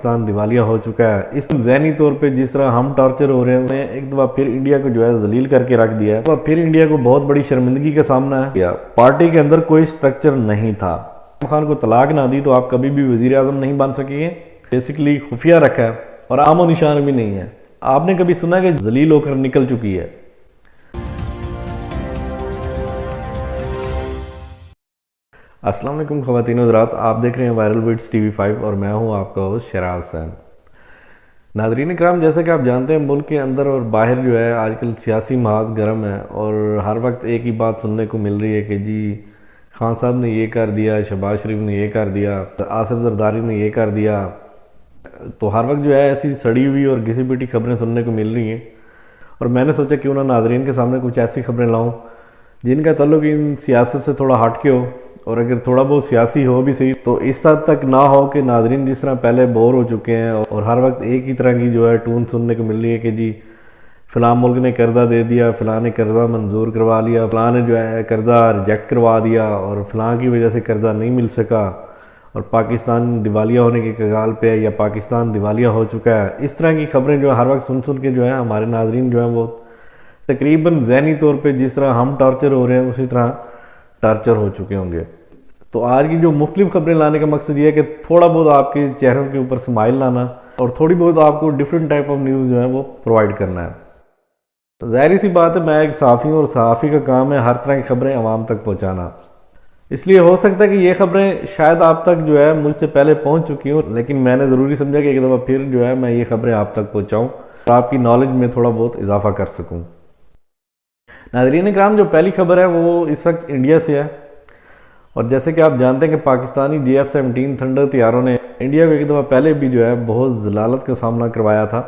پاکستان دیوالیہ ہو چکا ہے. اس ذہنی طور پہ جس طرح ہم ٹارچر ہو رہے ہیں ایک دفعہ پھر انڈیا کو جو ہے ذلیل کر کے رکھ دیا ہے. پھر انڈیا کو بہت بڑی شرمندگی کا سامنا ہے. پارٹی کے اندر کوئی سٹرکچر نہیں تھا. خان کو طلاق نہ دی تو آپ کبھی بھی وزیر اعظم نہیں بن سکیں گے. بیسیکلی خفیہ رکھا ہے اور عام و نشان بھی نہیں ہے. آپ نے کبھی سنا کہ ذلیل ہو کر نکل چکی ہے؟ السلام علیکم خواتین و حضرات، آپ دیکھ رہے ہیں وائرل بٹس ٹی وی 5 اور میں ہوں آپ کا ہوسٹ شراز حسین. ناظرین کرام، جیسا کہ آپ جانتے ہیں ملک کے اندر اور باہر جو ہے آج کل سیاسی محاذ گرم ہے اور ہر وقت ایک ہی بات سننے کو مل رہی ہے کہ جی خان صاحب نے یہ کر دیا، شہباز شریف نے یہ کر دیا، آصف زرداری نے یہ کر دیا. تو ہر وقت جو ہے ایسی سڑی ہوئی اور گھسی پٹی خبریں سننے کو مل رہی ہیں اور میں نے سوچا کیوں نہ ناظرین کے سامنے کچھ ایسی خبریں لاؤں جن کا تعلق ان سیاست سے تھوڑا ہٹ کے ہو، اور اگر تھوڑا بہت سیاسی ہو بھی صحیح تو اس حد تک نہ ہو کہ ناظرین جس طرح پہلے بور ہو چکے ہیں اور ہر وقت ایک ہی طرح کی جو ہے ٹون سننے کو مل رہی ہے کہ جی فلاں ملک نے قرضہ دے دیا، فلاں نے قرضہ منظور کروا لیا، فلاں نے جو ہے قرضہ ریجیکٹ کروا دیا اور فلاں کی وجہ سے قرضہ نہیں مل سکا اور پاکستان دیوالیہ ہونے کے کگال پہ ہے یا پاکستان دیوالیہ ہو چکا ہے. اس طرح کی خبریں جو ہے ہر وقت سن کے جو ہے ہمارے ناظرین جو ہیں وہ تقریباً ذہنی طور پہ جس طرح ہم ٹارچر ہو رہے ہیں اسی طرح ٹارچر ہو چکے ہوں گے. تو آج کی جو مختلف خبریں لانے کا مقصد یہ ہے کہ تھوڑا بہت آپ کے چہروں کے اوپر سمائل لانا اور تھوڑی بہت آپ کو ڈیفرنٹ ٹائپ آف نیوز جو ہے وہ پرووائڈ کرنا ہے. ظاہری سی بات ہے، میں ایک صحافی ہوں اور صحافی کا کام ہے ہر طرح کی خبریں عوام تک پہنچانا. اس لیے ہو سکتا ہے کہ یہ خبریں شاید آپ تک جو ہے مجھ سے پہلے پہنچ چکی ہوں، لیکن میں نے ضروری سمجھا کہ ایک دفعہ پھر جو ہے میں یہ خبریں آپ تک پہنچاؤں اور آپ کی نالج میں تھوڑا بہت اضافہ کر سکوں. ناظرین کرام، جو پہلی خبر ہے وہ اس وقت انڈیا سے ہے اور جیسے کہ آپ جانتے ہیں کہ پاکستانی JF-17 تھنڈر طیاروں نے انڈیا کو ایک دفعہ پہلے بھی جو ہے بہت ذلالت کا سامنا کروایا تھا.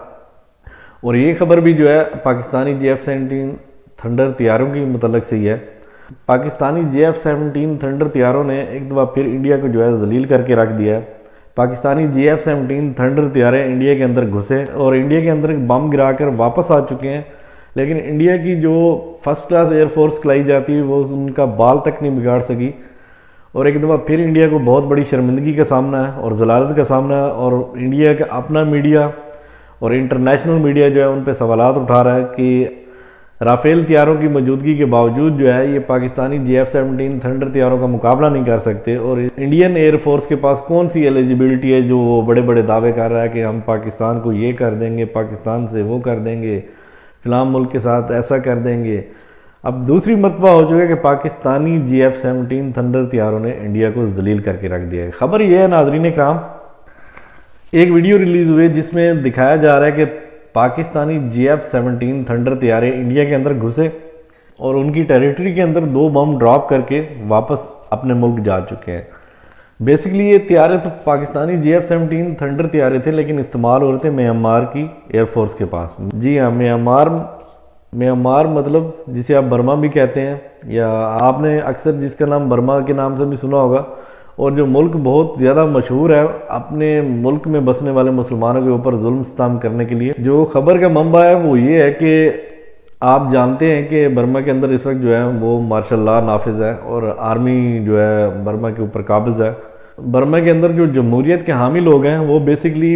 اور یہ خبر بھی جو ہے پاکستانی JF-17 تھنڈر طیاروں کی متعلق سے ہی ہے. پاکستانی JF-17 تھنڈر طیاروں نے ایک دفعہ پھر انڈیا کو جو ہے ذلیل کر کے رکھ دیا ہے. پاکستانی JF-17 تھنڈر طیارے انڈیا کے اندر گھسے اور انڈیا کے اندر بم گرا کر واپس آ چکے ہیں، لیکن انڈیا کی جو فرسٹ کلاس ایئر فورس کھلائی جاتی ہے وہ ان کا بال تک نہیں بگاڑ سکی. اور ایک دفعہ پھر انڈیا کو بہت بڑی شرمندگی کا سامنا ہے اور ذلالت کا سامنا ہے، اور انڈیا کا اپنا میڈیا اور انٹرنیشنل میڈیا جو ہے ان پہ سوالات اٹھا رہا ہے کہ رافیل طیاروں کی موجودگی کے باوجود جو ہے یہ پاکستانی JF-17 تھنڈر طیاروں کا مقابلہ نہیں کر سکتے. اور انڈین ایئر فورس کے پاس کون سی ایلیجیبلٹی ہے جو وہ بڑے بڑے دعوے کر رہا ہے کہ ہم پاکستان کو یہ کر دیں گے، پاکستان سے وہ کر دیں گے، فلاں ملک کے ساتھ ایسا کر دیں گے. اب دوسری مرتبہ ہو چکا ہے کہ پاکستانی JF-17 تھنڈر طیاروں نے انڈیا کو ذلیل کر کے رکھ دیا ہے. خبر یہ ہے ناظرین کرام، ایک ویڈیو ریلیز ہوئی جس میں دکھایا جا رہا ہے کہ پاکستانی JF-17 تھنڈر طیارے انڈیا کے اندر گھسے اور ان کی ٹیریٹری کے اندر 2 بم ڈراپ کر کے واپس اپنے ملک جا چکے ہیں. بیسیکلی یہ طیارے تو پاکستانی JF-17 تھنڈر طیارے تھے لیکن استعمال ہو رہے تھے میانمار کی ایئر فورس کے پاس. جی ہاں، میانمار مطلب جسے آپ برما بھی کہتے ہیں یا آپ نے اکثر جس کا نام برما کے نام سے بھی سنا ہوگا، اور جو ملک بہت زیادہ مشہور ہے اپنے ملک میں بسنے والے مسلمانوں کے اوپر ظلم ستم کرنے کے لیے. جو خبر کا منبع ہے وہ یہ ہے کہ آپ جانتے ہیں کہ برما کے اندر اس وقت جو ہے وہ مارشل لا نافذ ہے اور آرمی جو ہے برما کے اوپر قابض ہے. برما کے اندر جو جمہوریت کے حامی لوگ ہیں وہ بیسیکلی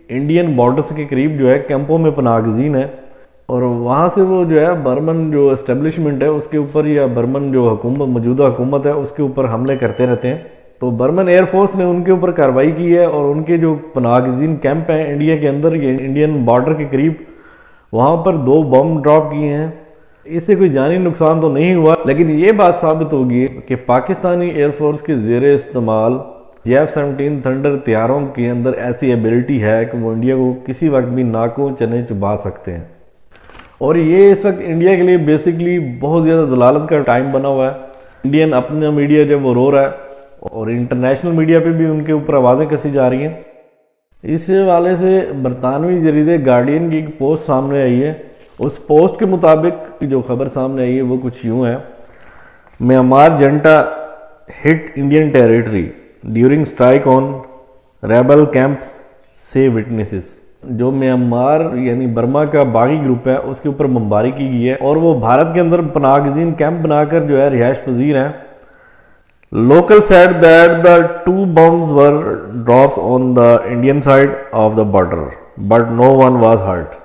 انڈین بارڈرز کے قریب جو ہے کیمپوں میں پناہ گزین ہیں اور وہاں سے وہ جو ہے برمن جو اسٹیبلشمنٹ ہے اس کے اوپر یا برمن جو موجودہ حکومت ہے اس کے اوپر حملے کرتے رہتے ہیں. تو برمن ایئر فورس نے ان کے اوپر کارروائی کی ہے اور ان کے جو پناہ گزین کیمپ ہیں انڈیا کے اندر یہ انڈین بارڈر کے قریب وہاں پر 2 بم ڈراپ کیے ہیں. اس سے کوئی جانی نقصان تو نہیں ہوا، لیکن یہ بات ثابت ہوگی کہ پاکستانی ایئر فورس کے زیر استعمال JF-17 تھنڈر طیاروں کے اندر ایسی ایبلٹی ہے کہ وہ انڈیا کو کسی وقت بھی ناکوں چنے چبا سکتے ہیں. اور یہ اس وقت انڈیا کے لیے بیسیکلی بہت زیادہ ذلالت کا ٹائم بنا ہوا ہے. انڈین اپنا میڈیا جب وہ رو رہا ہے اور انٹرنیشنل میڈیا پہ بھی ان کے اوپر آوازیں کسی جا رہی ہیں. اس حوالے سے برطانوی جریدے گارڈین کی ایک پوسٹ سامنے آئی ہے. اس پوسٹ کے مطابق جو خبر سامنے آئی ہے وہ کچھ یوں ہے: میانمار جنٹا ہٹ انڈین ٹیریٹری ڈیورنگ اسٹرائک آن ریبل کیمپس سے وٹنسز. جو میانمار یعنی برما کا باغی گروپ ہے اس کے اوپر بمباری کی گئی ہے اور وہ بھارت کے اندر پناہ گزین کیمپ بنا کر جو ہے رہائش پذیر ہیں، Local said that the two bombs were drops on the Indian side of the border, but no one was hurt.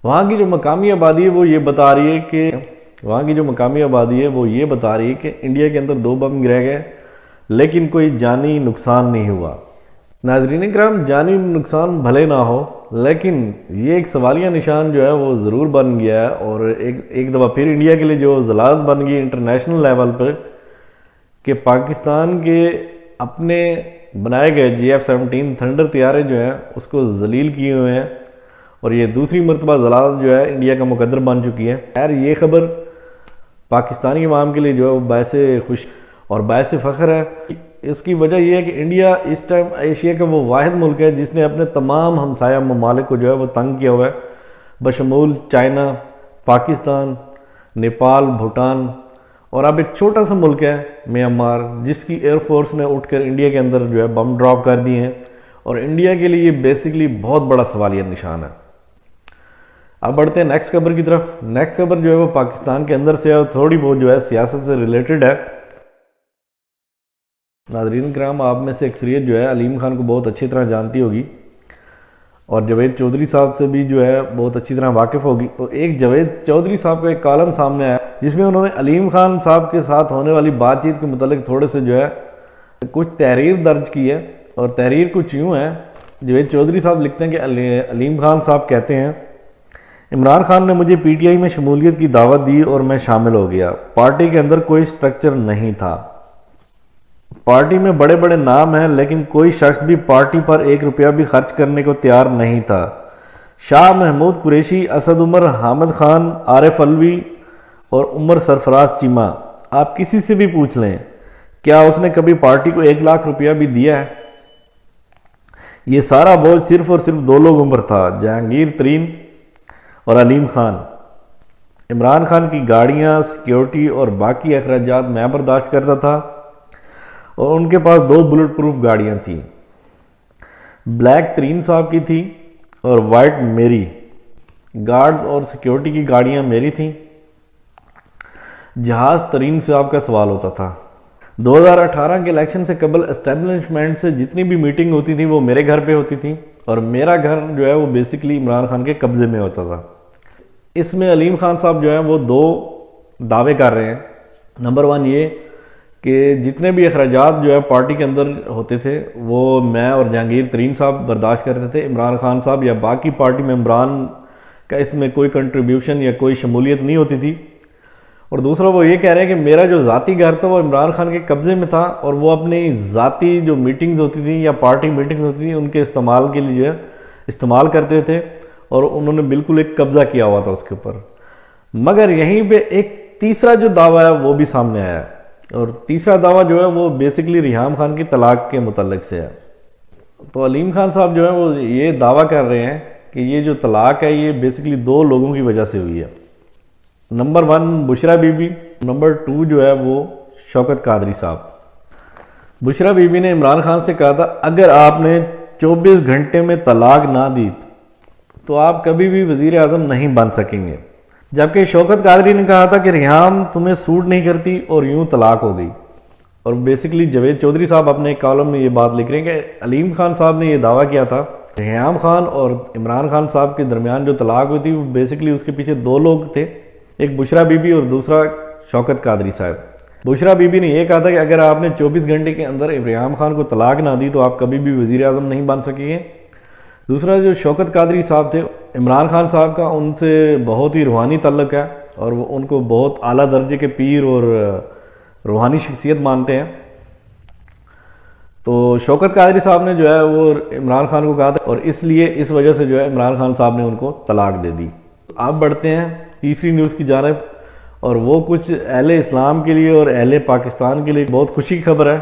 وہاں کی جو مقامی آبادی ہے وہ یہ بتا رہی ہے کہ انڈیا کے اندر 2 بم گرے گئے لیکن کوئی جانی نقصان نہیں ہوا. ناظرین کرام، جانی نقصان بھلے نہ ہو لیکن یہ ایک سوالیہ نشان جو ہے وہ ضرور بن گیا ہے، اور ایک دفعہ پھر انڈیا کے لیے جو ضلالت بن گئی انٹرنیشنل لیول پر کہ پاکستان کے اپنے بنائے گئے GF-17 تھنڈر طیارے جو ہیں اس کو ذلیل کیے ہوئے ہیں، اور یہ دوسری مرتبہ ضلالت جو ہے انڈیا کا مقدر بن چکی ہے. خیر، یہ خبر پاکستانی عوام کے لیے جو ہے وہ باعث خوش اور باعث فخر ہے. اس کی وجہ یہ ہے کہ انڈیا اس ٹائم ایشیا کا وہ واحد ملک ہے جس نے اپنے تمام ہمسایہ ممالک کو جو ہے وہ تنگ کیا ہوا ہے، بشمول چائنا، پاکستان، نیپال، بھوٹان، اور اب ایک چھوٹا سا ملک ہے میانمار جس کی ایئر فورس نے اٹھ کر انڈیا کے اندر جو ہے بم ڈراپ کر دیے ہیں، اور انڈیا کے لیے یہ بیسیکلی بہت بڑا سوالیہ نشان ہے. اب بڑھتے ہیں نیکسٹ خبر کی طرف. نیکسٹ خبر جو ہے وہ پاکستان کے اندر سے ہے اور تھوڑی بہت جو ہے سیاست سے ریلیٹڈ ہے. ناظرین کرام، آپ میں سے اکثریت جو ہے علیم خان کو بہت اچھی طرح جانتی ہوگی اور جاوید چودھری صاحب سے بھی جو ہے بہت اچھی طرح واقف ہوگی. تو ایک جاوید چودھری صاحب کا ایک کالم سامنے آیا جس میں انہوں نے علیم خان صاحب کے ساتھ ہونے والی بات چیت کے متعلق تھوڑے سے جو ہے کچھ تحریر درج کی ہے، اور تحریر کچھ یوں ہے. جاوید چودھری صاحب لکھتے ہیں کہ علیم خان صاحب کہتے ہیں، عمران خان نے مجھے پی ٹی آئی میں شمولیت کی دعوت دی اور میں شامل ہو گیا. پارٹی کے اندر کوئی سٹرکچر نہیں تھا. پارٹی میں بڑے بڑے نام ہیں لیکن کوئی شخص بھی پارٹی پر 1 روپیہ بھی خرچ کرنے کو تیار نہیں تھا. شاہ محمود قریشی، اسد عمر، حامد خان، عارف علوی اور عمر سرفراز چیمہ، آپ کسی سے بھی پوچھ لیں کیا اس نے کبھی پارٹی کو 1 لاکھ روپیہ بھی دیا ہے؟ یہ سارا بوجھ صرف اور صرف 2 لوگوں پر تھا، جہانگیر ترین اور علیم خان. عمران خان کی گاڑیاں، سیکیورٹی اور باقی اخراجات میں برداشت کرتا تھا، اور ان کے پاس 2 بلٹ پروف گاڑیاں تھیں. بلیک ترین صاحب کی تھی اور وائٹ میری. گارڈز اور سیکیورٹی کی گاڑیاں میری تھیں. جہاز ترین صاحب کا سوال ہوتا تھا. 2018 کے الیکشن سے قبل اسٹیبلشمنٹ سے جتنی بھی میٹنگ ہوتی تھی وہ میرے گھر پہ ہوتی تھی، اور میرا گھر جو ہے وہ بیسیکلی عمران خان کے قبضے میں ہوتا تھا. اس میں علیم خان صاحب جو ہیں وہ 2 دعوے کر رہے ہیں. نمبر 1 یہ کہ جتنے بھی اخراجات جو ہے پارٹی کے اندر ہوتے تھے وہ میں اور جہانگیر ترین صاحب برداشت کرتے تھے. عمران خان صاحب یا باقی پارٹی ممبران کا اس میں کوئی کنٹریبیوشن یا کوئی شمولیت نہیں ہوتی تھی. اور دوسرا وہ یہ کہہ رہے ہیں کہ میرا جو ذاتی گھر تھا وہ عمران خان کے قبضے میں تھا، اور وہ اپنی ذاتی جو میٹنگز ہوتی تھیں یا پارٹی میٹنگز ہوتی تھیں ان کے استعمال کے لیے جو ہے استعمال کرتے تھے، اور انہوں نے بالکل ایک قبضہ کیا ہوا تھا اس کے اوپر. مگر یہیں پہ ایک تیسرا جو دعویٰ ہے وہ بھی سامنے آیا ہے، اور تیسرا دعویٰ جو ہے وہ بیسیکلی ریحام خان کی طلاق کے متعلق سے ہے. تو علیم خان صاحب جو ہے وہ یہ دعویٰ کر رہے ہیں کہ یہ جو طلاق ہے یہ بیسیکلی 2 لوگوں کی وجہ سے ہوئی ہے. Number 1 Bushra be be, number 2 جو ہے وہ شوکت قادری صاحب. بشرا بی بی نے عمران خان سے کہا تھا اگر آپ نے 24 گھنٹے میں طلاق نہ دی تو آپ کبھی بھی وزیر اعظم نہیں بن سکیں گے، جبکہ شوکت قادری نے کہا تھا کہ ریحام تمہیں سوٹ نہیں کرتی، اور یوں طلاق ہو گئی. اور بیسیکلی جاوید چودھری صاحب اپنے ایک کالم میں یہ بات لکھ رہے ہیں کہ علیم خان صاحب نے یہ دعویٰ کیا تھا ریحام خان اور عمران خان صاحب کے درمیان جو طلاق ہوئی تھی وہ بیسیکلی اس کے پیچھے 2 لوگ تھے، ایک بشرا بی بی اور دوسرا شوکت قادری صاحب. بشرا بی بی نے یہ کہا تھا کہ اگر آپ نے 24 گھنٹے کے اندر ریحام خان کو طلاق نہ دی تو آپ کبھی بھی وزیر اعظم نہیں بن سکیں گے. دوسرا جو شوکت قادری صاحب تھے، عمران خان صاحب کا ان سے بہت ہی روحانی تعلق ہے، اور وہ ان کو بہت اعلیٰ درجے کے پیر اور روحانی شخصیت مانتے ہیں. تو شوکت قادری صاحب نے جو ہے وہ عمران خان کو کہا تھا، اور اس لیے اس وجہ سے جو ہے عمران خان صاحب نے ان کو طلاق دے دی. آپ بڑھتے ہیں تیسری نیوز کی جانب، اور وہ کچھ اہل اسلام کے لیے اور اہل پاکستان کے لیے بہت خوشی کی خبر ہے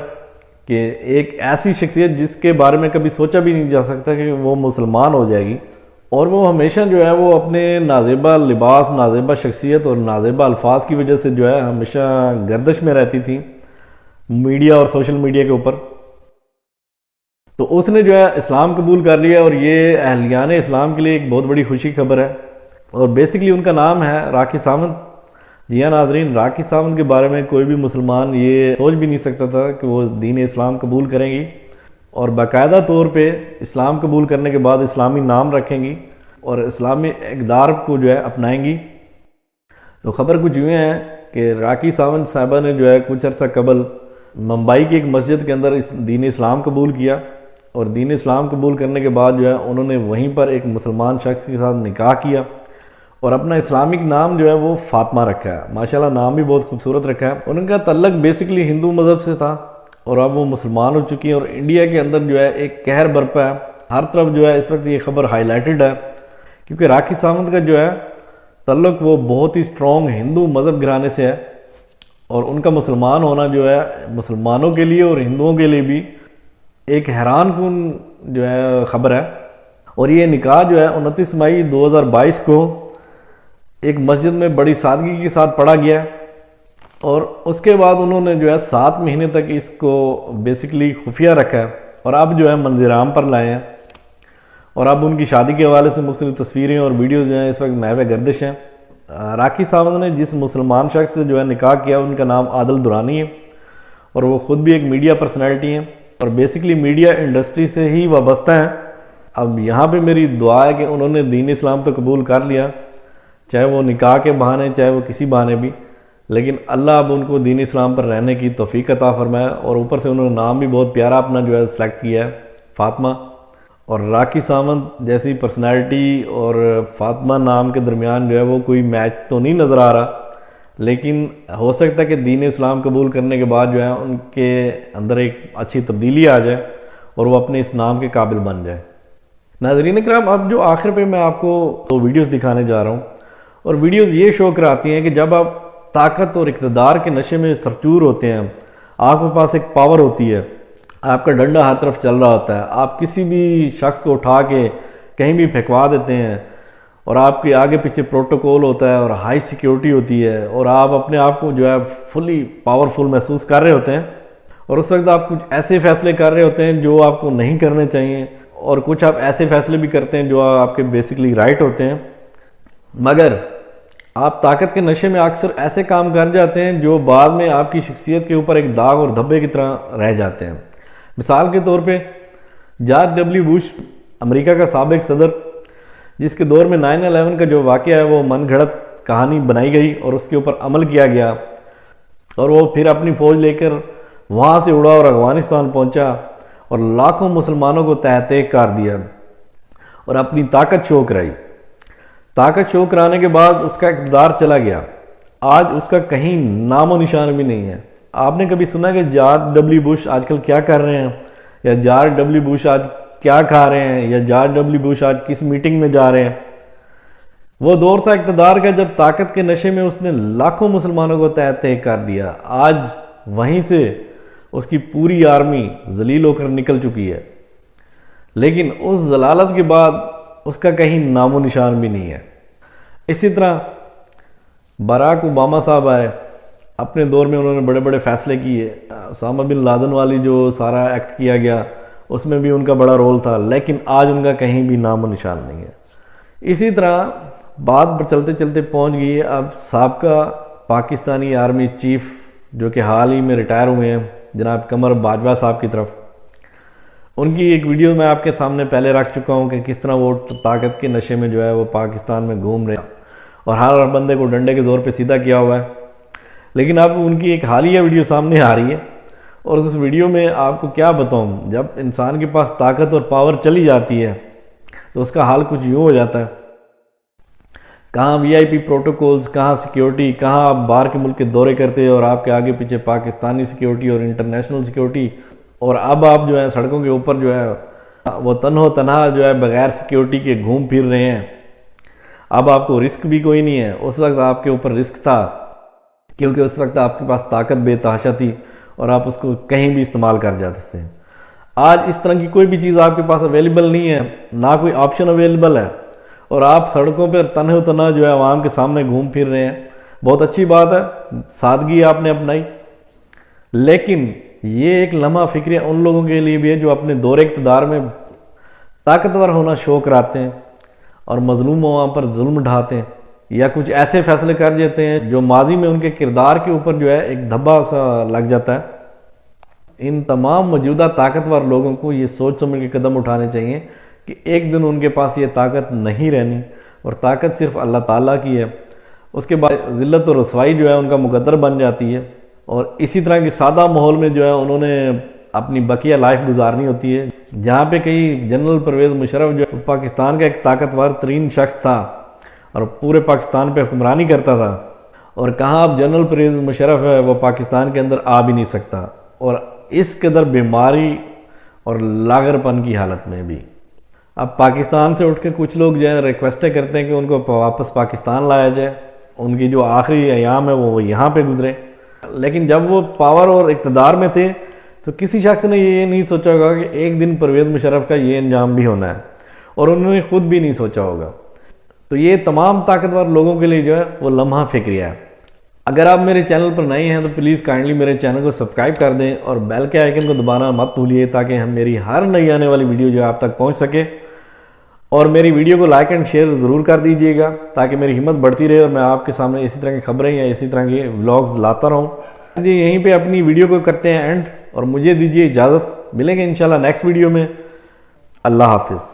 کہ ایک ایسی شخصیت جس کے بارے میں کبھی سوچا بھی نہیں جا سکتا کہ وہ مسلمان ہو جائے گی، اور وہ ہمیشہ جو ہے وہ اپنے نازیبا لباس، نازیبا شخصیت اور نازیبا الفاظ کی وجہ سے جو ہے ہمیشہ گردش میں رہتی تھی میڈیا اور سوشل میڈیا کے اوپر. تو اس نے جو ہے اسلام قبول کر لیا، اور یہ اہلیان اسلام کے لیے ایک بہت بڑی خوشی کی خبر ہے. اور بیسیکلی ان کا نام ہے راکھی ساونت. جی ہاں ناظرین، راکھی ساونت کے بارے میں کوئی بھی مسلمان یہ سوچ بھی نہیں سکتا تھا کہ وہ دین اسلام قبول کریں گی اور باقاعدہ طور پہ اسلام قبول کرنے کے بعد اسلامی نام رکھیں گی اور اسلامی اقدار کو جو ہے اپنائیں گی۔ تو خبر کچھ یوں ہے کہ راکھی ساونت صاحبہ نے جو ہے کچھ عرصہ قبل ممبئی کی ایک مسجد کے اندر دین اسلام قبول کیا، اور دین اسلام قبول کرنے کے بعد جو ہے انہوں نے وہیں پر ایک مسلمان شخص کے ساتھ نکاح کیا اور اپنا اسلامک نام جو ہے وہ فاطمہ رکھا ہے۔ ماشاءاللہ نام بھی بہت خوبصورت رکھا ہے۔ ان کا تعلق بیسکلی ہندو مذہب سے تھا اور اب وہ مسلمان ہو چکی ہیں، اور انڈیا کے اندر جو ہے ایک قہر برپا ہے، ہر طرف جو ہے اس وقت یہ خبر ہائی لائٹڈ ہے، کیونکہ راکھی ساونت کا جو ہے تعلق وہ بہت ہی سٹرونگ ہندو مذہب گھرانے سے ہے، اور ان کا مسلمان ہونا جو ہے مسلمانوں کے لیے اور ہندوؤں کے لیے بھی ایک حیران کن جو ہے خبر ہے۔ اور یہ نکاح جو ہے 29 مئی 2022 کو ایک مسجد میں بڑی سادگی کے ساتھ پڑھا گیا، اور اس کے بعد انہوں نے جو ہے 7 مہینے تک اس کو بیسکلی خفیہ رکھا ہے، اور اب جو ہے منظر عام پر لائے ہیں، اور اب ان کی شادی کے حوالے سے مختلف تصویریں اور ویڈیوز جو ہیں اس وقت محو گردش ہیں۔ راکھی ساونت نے جس مسلمان شخص سے جو ہے نکاح کیا ان کا نام عادل دورانی ہے، اور وہ خود بھی ایک میڈیا پرسنالٹی ہیں اور بیسکلی میڈیا انڈسٹری سے ہی وابستہ ہیں۔ اب یہاں پہ میری دعا ہے کہ انہوں نے دین اسلام تو قبول کر لیا، چاہے وہ نکاح کے بہانے چاہے وہ کسی بہانے بھی، لیکن اللہ اب ان کو دین اسلام پر رہنے کی توفیق عطا فرمائے، اور اوپر سے انہوں نے نام بھی بہت پیارا اپنا جو ہے سلیکٹ کیا ہے، فاطمہ۔ اور راکھی ساونت جیسی پرسنالٹی اور فاطمہ نام کے درمیان جو ہے وہ کوئی میچ تو نہیں نظر آ رہا، لیکن ہو سکتا ہے کہ دین اسلام قبول کرنے کے بعد جو ہے ان کے اندر ایک اچھی تبدیلی آ جائے اور وہ اپنے اس نام کے قابل بن جائے۔ ناظرین اکرام، اب جو آخر پہ میں آپ کو دو ویڈیوز دکھانے جا رہا ہوں، اور ویڈیوز یہ شو کراتی ہیں کہ جب آپ طاقت اور اقتدار کے نشے میں سرچور ہوتے ہیں، آپ کے پاس ایک پاور ہوتی ہے، آپ کا ڈنڈا ہر طرف چل رہا ہوتا ہے، آپ کسی بھی شخص کو اٹھا کے کہیں بھی پھینکوا دیتے ہیں، اور آپ کے آگے پیچھے پروٹوکول ہوتا ہے اور ہائی سیکیورٹی ہوتی ہے، اور آپ اپنے آپ کو جو ہے فلی پاورفل محسوس کر رہے ہوتے ہیں، اور اس وقت آپ کچھ ایسے فیصلے کر رہے ہوتے ہیں جو آپ کو نہیں کرنے چاہیے، اور کچھ آپ ایسے فیصلے بھی کرتے ہیں جو آپ کے بیسکلی رائٹ ہوتے ہیں، مگر آپ طاقت کے نشے میں اکثر ایسے کام کر جاتے ہیں جو بعد میں آپ کی شخصیت کے اوپر ایک داغ اور دھبے کی طرح رہ جاتے ہیں۔ مثال کے طور پہ جارج ڈبلیو بش، امریکہ کا سابق صدر، جس کے دور میں 9/11 کا جو واقعہ ہے وہ من گھڑت کہانی بنائی گئی اور اس کے اوپر عمل کیا گیا، اور وہ پھر اپنی فوج لے کر وہاں سے اڑا اور افغانستان پہنچا اور لاکھوں مسلمانوں کو تہہ تیگ کر دیا اور اپنی طاقت شو کرائی۔ طاقت شو کرانے کے بعد اس کا اقتدار چلا گیا، آج اس کا کہیں نام و نشان بھی نہیں ہے۔ آپ نے کبھی سنا کہ جارج ڈبلیو بش آج کل کیا کر رہے ہیں، یا جارج ڈبلیو بش آج کیا کھا رہے ہیں، یا جارج ڈبلیو بش آج کس میٹنگ میں جا رہے ہیں؟ وہ دور تھا اقتدار کا جب طاقت کے نشے میں اس نے لاکھوں مسلمانوں کو تہہ تیگ کر دیا۔ آج وہیں سے اس کی پوری آرمی ذلیل ہو کر نکل چکی ہے، لیکن اس ضلالت کے بعد اس کا کہیں نام و نشان بھی نہیں ہے۔ اسی طرح باراک اوباما صاحب آئے، اپنے دور میں انہوں نے بڑے بڑے فیصلے کیے، اسامہ بن لادن والی جو سارا ایکٹ کیا گیا اس میں بھی ان کا بڑا رول تھا، لیکن آج ان کا کہیں بھی نام و نشان نہیں ہے۔ اسی طرح بات چلتے چلتے پہنچ گئی ہے اب سابقہ پاکستانی آرمی چیف جو کہ حال ہی میں ریٹائر ہوئے ہیں، جناب قمر باجوہ صاحب کی طرف۔ ان کی ایک ویڈیو میں آپ کے سامنے پہلے رکھ چکا ہوں کہ کس طرح وہ طاقت کے نشے میں جو ہے وہ پاکستان میں گھوم رہے ہیں اور ہر بندے کو ڈنڈے کے زور پہ سیدھا کیا ہوا ہے، لیکن اب ان کی ایک حالیہ ویڈیو سامنے آ رہی ہے، اور اس ویڈیو میں آپ کو کیا بتاؤں، جب انسان کے پاس طاقت اور پاور چلی جاتی ہے تو اس کا حال کچھ یوں ہو جاتا ہے، کہاں وی آئی پی پروٹوکولز، کہاں سیکیورٹی، کہاں آپ باہر کے ملک کے دورے کرتے اور آپ کے آگے پیچھے پاکستانی سیکیورٹی اور انٹرنیشنل سیکیورٹی، اور اب آپ جو ہے سڑکوں کے اوپر جو ہے وہ تنہا جو ہے بغیر سیکیورٹی کے گھوم پھر رہے ہیں۔ اب آپ کو رسک بھی کوئی نہیں ہے، اس وقت آپ کے اوپر رسک تھا کیونکہ اس وقت آپ کے پاس طاقت بے تحاشا تھی اور آپ اس کو کہیں بھی استعمال کر جاتے تھے۔ آج اس طرح کی کوئی بھی چیز آپ کے پاس اویلیبل نہیں ہے، نہ کوئی آپشن اویلیبل ہے، اور آپ سڑکوں پر تنہا جو ہے عوام کے سامنے گھوم پھر رہے ہیں۔ بہت اچھی بات ہے، سادگی آپ نے اپنائی، لیکن یہ ایک لمحہ فکری ان لوگوں کے لیے بھی ہے جو اپنے دور اقتدار میں طاقتور ہونا شو کراتے ہیں اور مظلوم عوام پر ظلم ڈھاتے ہیں۔ یا کچھ ایسے فیصلے کر دیتے ہیں جو ماضی میں ان کے کردار کے اوپر جو ہے ایک دھبا سا لگ جاتا ہے۔ ان تمام موجودہ طاقتور لوگوں کو یہ سوچ سمجھ کے قدم اٹھانے چاہیے کہ ایک دن ان کے پاس یہ طاقت نہیں رہنی، اور طاقت صرف اللہ تعالیٰ کی ہے۔ اس کے بعد ذلت و رسوائی جو ہے ان کا مقدر بن جاتی ہے، اور اسی طرح کی سادہ ماحول میں جو ہے انہوں نے اپنی بقیہ لائف گزارنی ہوتی ہے، جہاں پہ کئی جنرل پرویز مشرف جو پاکستان کا ایک طاقتور ترین شخص تھا اور پورے پاکستان پہ حکمرانی کرتا تھا، اور کہاں اب جنرل پرویز مشرف ہے وہ پاکستان کے اندر آ بھی نہیں سکتا، اور اس قدر بیماری اور لاغر پن کی حالت میں بھی۔ اب پاکستان سے اٹھ کے کچھ لوگ جو ہے ریکویسٹیں کرتے ہیں کہ ان کو واپس پاکستان لایا جائے، ان کی جو آخری ایام ہے وہ یہاں پہ گزرے، لیکن جب وہ پاور اور اقتدار میں تھے تو کسی شخص نے یہ نہیں سوچا ہوگا کہ ایک دن پرویز مشرف کا یہ انجام بھی ہونا ہے، اور انہوں نے خود بھی نہیں سوچا ہوگا۔ تو یہ تمام طاقتور لوگوں کے لیے جو ہے وہ لمحہ فکریہ ہے۔ اگر آپ میرے چینل پر نئے ہیں تو پلیز کائنڈلی میرے چینل کو سبسکرائب کر دیں اور بیل کے آئیکن کو دبانا مت بھولیے، تاکہ ہم میری ہر نئی آنے والی ویڈیو جو ہے آپ تک پہنچ سکے، اور میری ویڈیو کو لائک اینڈ شیئر ضرور کر دیجئے گا تاکہ میری ہمت بڑھتی رہے اور میں آپ کے سامنے اسی طرح کی خبریں یا اسی طرح کے ولاگز لاتا رہوں۔ یہیں پہ اپنی ویڈیو کو کرتے ہیں اینڈ، اور مجھے دیجئے اجازت، ملیں گے انشاءاللہ نیکسٹ ویڈیو میں۔ اللہ حافظ۔